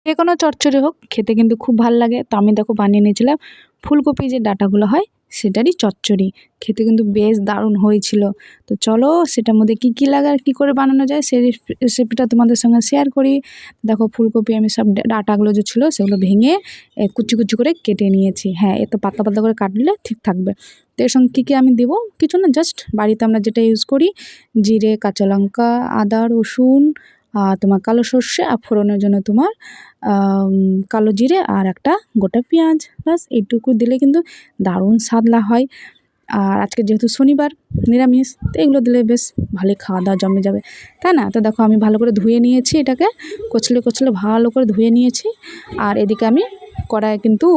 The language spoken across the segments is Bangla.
যে কোনো চচ্চড়ি হোক খেতে কিন্তু খুব ভালো লাগে। তো আমি দেখো বানিয়ে নিয়েছিলাম ফুলকপি যে ডাঁটাগুলো হয় সেটারই চচ্চড়ি, খেতে কিন্তু বেশ দারুণ হয়েছিল। তো চলো সেটার মধ্যে কী কী লাগে আর কী করে বানানো যায় সেই রেসিপিটা তোমাদের সঙ্গে শেয়ার করি। দেখো ফুলকপি আমি সব ডাঁটাগুলো যে ছিল সেগুলো ভেঙে কুচি কুচি করে কেটে নিয়েছি। হ্যাঁ, এত পাতলা পাতলা করে কাটলে ঠিক থাকবে। তো এর সঙ্গে কী কী আমি দেবো কিছু না, জাস্ট বাড়িতে আমরা যেটা ইউজ করি জিরে, কাঁচা লঙ্কা, আদা, রসুন, তোমার কালো সর্ষে, আর ফোড়নের জন্য তোমার কালো জিরে আর একটা গোটা পেঁয়াজ। ব্যাস এইটুকু দিলে কিন্তু দারুণ স্বাদলা হয়। আর আজকে যেহেতু শনিবার নিরামিষ, তো এগুলো দিলে বেশ ভালোই খাওয়া দাওয়া জমে যাবে, তাই না? তো দেখো আমি ভালো করে ধুয়ে নিয়েছি, এটাকে কচলে কচলে ভালো করে ধুয়ে নিয়েছি। আর এদিকে আমি কড়াইয়ে কিন্তু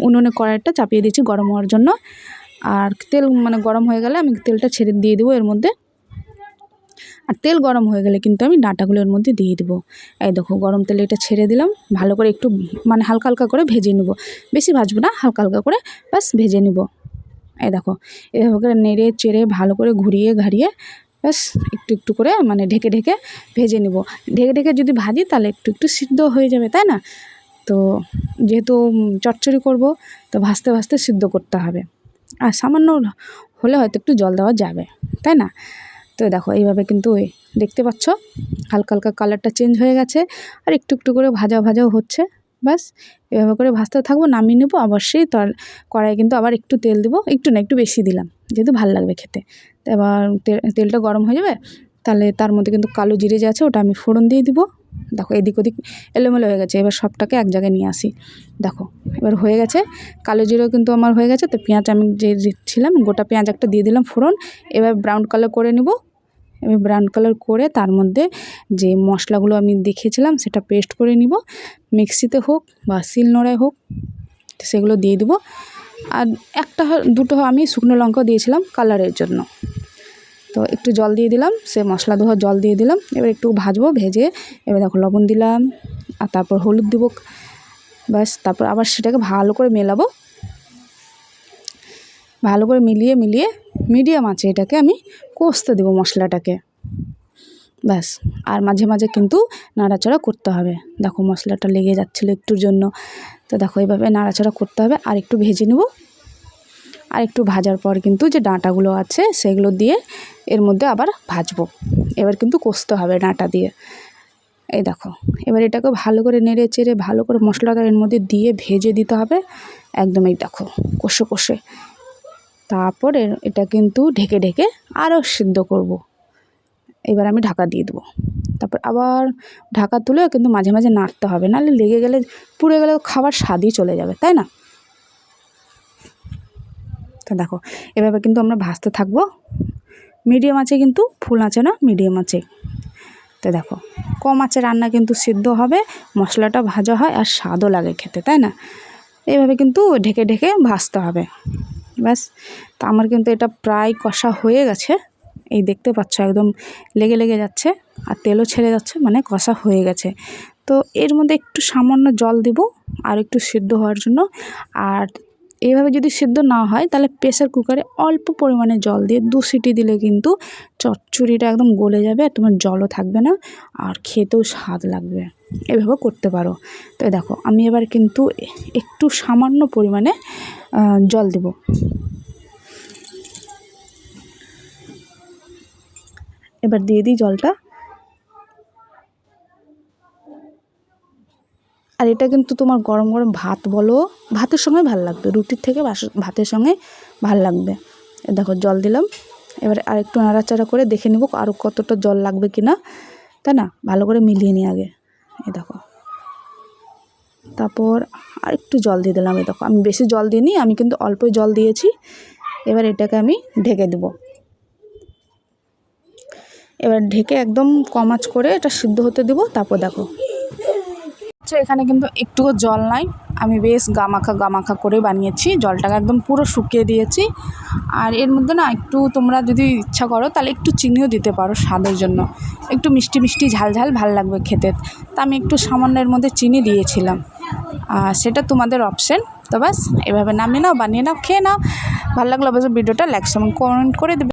উনুনে কড়াইটা চাপিয়ে দিয়েছি গরম হওয়ার জন্য। আর তেল মানে গরম হয়ে গেলে আমি তেলটা ছেড়ে দিয়ে দেবো এর মধ্যে। আর তেল গরম হয়ে গেলে কিন্তু আমি ডাঁটাগুলো এর মধ্যে দিয়ে দেবো। এই দেখো গরম তেলে এটা ছেড়ে দিলাম, ভালো করে একটু মানে হালকা হালকা করে ভেজে নেব, বেশি ভাজবো না, হালকা হালকা করে ব্যাস ভেজে নেব। এই দেখো এভাবে করে নেড়ে চেড়ে ভালো করে ঘুরিয়ে ঘাড়িয়ে ব্যাস একটু একটু করে মানে ঢেকে ঢেকে ভেজে নেব। ঢেকে ঢেকে যদি ভাজি তাহলে একটু একটু সিদ্ধ হয়ে যাবে, তাই না? তো যেহেতু চচ্চড়ি করব তো ভাজতে ভাজতে সিদ্ধ করতে হবে। আর সামান্য হলে হয়তো একটু জল দেওয়া যাবে, তাই না? তো দেখো এইভাবে কিন্তু দেখতে পাচ্ছ হালকা হালকা কালারটা চেঞ্জ হয়ে গেছে আর একটু একটু করে ভাজা ভাজাও হচ্ছে। ব্যাস এভাবে করে ভাজতে থাকবো, নামিয়ে নেবো। অবশ্যই কড়াই কিন্তু আবার একটু তেল দেবো, একটু না একটু বেশি দিলাম যেহেতু ভালো লাগবে খেতে। তো এবার তেলটা গরম হয়ে যাবে, তাহলে তার মধ্যে কিন্তু কালো জিরে যে আছে ওটা আমি ফোড়ন দিয়ে দিব। দেখো এদিক ওদিক এলোমেলো হয়ে গেছে, এবার সবটাকে এক জায়গায় নিয়ে আসি। দেখো এবার হয়ে গেছে, কালো জিরেও কিন্তু আমার হয়ে গেছে। তো পেঁয়াজ আমি যে দিচ্ছিলাম গোটা পেঁয়াজ একটা দিয়ে দিলাম ফোড়ন। এবার ব্রাউন কালার করে নেব। আমি ব্রাউন কালার করে তার মধ্যে যে মশলাগুলো আমি দেখিয়েছিলাম সেটা পেস্ট করে নিব, মিক্সিতে হোক বা শিলনোড়ায় হোক, সেগুলো দিয়ে দিব। আর একটা দুটো আমি শুকনো লঙ্কা দিয়েছিলাম কালারের জন্য। তো একটু জল দিয়ে দিলাম, সে মশলা ধোয়া জল দিয়ে দিলাম। এবার একটু ভাজবো, ভেজে এবার দেখো লবণ দিলাম আর তারপর হলুদ দিব। ব্যাস তারপর আবার সেটাকে ভালো করে মেলাবো, ভালো করে মিলিয়ে মিলিয়ে মিডিয়াম আছে এটাকে আমি কষতে দেবো মশলাটাকে। ব্যাস আর মাঝে মাঝে কিন্তু নাড়াচাড়া করতে হবে। দেখো মশলাটা লেগে যাচ্ছিলো একটুর জন্য, তো দেখো এইভাবে নাড়াচাড়া করতে হবে। আর একটু ভেজে নেব, আর একটু ভাজার পর কিন্তু যে ডাঁটাগুলো আছে সেগুলো দিয়ে এর মধ্যে আবার ভাজবো। এবার কিন্তু কষতে হবে ডাঁটা দিয়ে। এই দেখো এবার এটাকে ভালো করে নেড়ে চেড়ে ভালো করে মশলাটা এর মধ্যে দিয়ে ভেজে দিতে হবে একদম। এই দেখো কষে কষে তারপর এটা কিন্তু ঢেকে ঢেকে আরও সিদ্ধ করব। এবার আমি ঢাকা দিয়ে দেবো, তারপর আবার ঢাকা তুলেও কিন্তু মাঝে মাঝে নাড়তে হবে, নাহলে লেগে গেলে পুড়ে গেলে খাবার স্বাদই চলে যাবে, তাই না? তো দেখো এভাবে কিন্তু আমরা ভাজতে থাকবো মিডিয়াম আছে, কিন্তু ফুল আঁচে না, মিডিয়াম আছে। তো দেখো কম আঁচে রান্না কিন্তু সিদ্ধ হবে, মশলাটা ভাজা হয় আর স্বাদও লাগে খেতে, তাই না? এইভাবে কিন্তু ঢেকে ঢেকে ভাজতে হবে। ব্যাস তো আমার কিন্তু এটা প্রায় কষা হয়ে গেছে, এই দেখতে পাচ্ছ একদম লেগে লেগে যাচ্ছে আর তেলও ছেড়ে যাচ্ছে, মানে কষা হয়ে গেছে। তো এর মধ্যে একটু সামান্য জল দেব আর একটু সিদ্ধ হওয়ার জন্য। আর এইভাবে যদি সিদ্ধ না হয় তাহলে প্রেসার কুকারে অল্প পরিমাণে জল দিয়ে 2 সিটি দিলে কিন্তু চচ্চড়িটা একদম গলে যাবে আর তোমার জলও থাকবে না আর খেতেও স্বাদ লাগবে। এভাবে করতে পারো। তো দেখো আমি এবার কিন্তু একটু সামান্য পরিমাণে জল দেব। এবার দিয়ে দিই জলটা। আর এটা কিন্তু তোমার গরম গরম ভাত বলো, ভাতের সঙ্গে ভালো লাগবে, রুটির থেকে ভাতের সঙ্গে ভালো লাগবে। দেখো জল দিলাম, এবার আর একটু নাড়াচাড়া করে দেখে নেব আরও কতটা জল লাগবে কিনা, তাই না? ভালো করে মিলিয়ে নিই আগে। এই দেখো তারপর আর একটু জল দিয়ে দিলাম। এই দেখো আমি বেশি জল দিইনি, আমি কিন্তু অল্পই জল দিয়েছি। এবার এটাকে আমি ঢেকে দেবো। এবার ঢেকে একদম কম আঁচ করে এটা সিদ্ধ হতে দেবো। তারপর দেখো এখানে কিন্তু একটুও জল নাই, আমি বেশ গামাখা করে বানিয়েছি, জলটাকে একদম পুরো শুকিয়ে দিয়েছি। আর এর মধ্যে না একটু তোমরা যদি ইচ্ছা করো তাহলে একটু চিনিও দিতে পারো স্বাদের জন্য, একটু মিষ্টি মিষ্টি ঝাল ঝাল ভাল লাগবে খেতে। তা আমি একটু সামান্য এর মধ্যে চিনি দিয়েছিলাম, সেটা তোমাদের অপশন। তো ব্যাস এভাবে নামিয়ে নাও, বানিয়ে নাও, খেয়ে নাও। ভালো লাগলো অবশ্যই ভিডিওটা লাইক কমেন্ট করে দেবে।